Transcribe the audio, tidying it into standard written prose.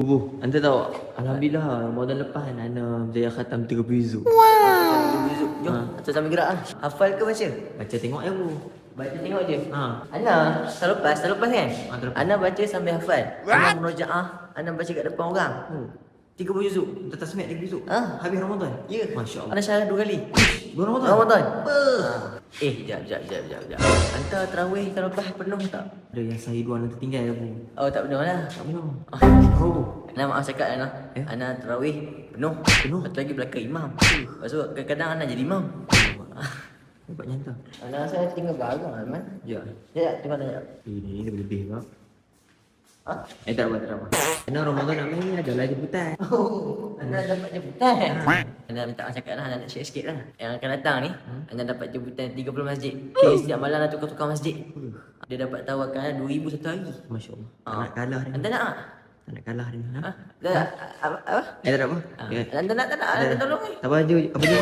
Bu, anda tahu, Alhamdulillah Ramadan lepas Ana berjaya khatam 30 juz. Jom, kita sambil gerak lah. Hafal ke baca? Baca tengok ya Bu. Baca tengok je. Ha. Ana, terlepas kan? Terlepas. Ana baca sambil hafal. Ana murojaah, Ana baca kat depan orang. 30 juzuk. Kita tasmiyah 30 juz. Ha? Habis Ramadan. Ya. Masya Allah. Ana syarah 2 kali. Bulan Ramadan. Ramadan. Jap. Hantar tarawih tahun lepas penuh tak? Ada yang sahih dua Ana tertinggal ya Bu. Oh, tak penuh lah. Tak benar. Oh. Oh. Ana maaf cakap Ana. Eh? Ana tarawih penuh. Penuh? Lepas tu lagi belakang imam. Lepas tu kadang-kadang Ana jadi imam. Hebat nyata. Ana rasa tinggal barang Alman. Ya. Ya, tengok tengok. Ini lebih-lebih Pak. Ha? Tak apa. Karena Ramadan nak main ni adalah jemputan. Oh, Anda dapat jemputan. Anda minta cakap lah, Anda nak share sikit lah. Yang akan datang ni, Anda dapat jemputan 30 masjid. Okay, setiap malam dah tukar-tukar masjid. Dia dapat tawarkan 2,000 satu hari. Masya Allah. Tak nak kalah dia. Anda nak tak? Tak nak kalah dia. Ha? Ha? Tak nak? Apa? Tak ada apa. Anda nak tak nak? Anda tolong ni. Tak apa je. Apa je.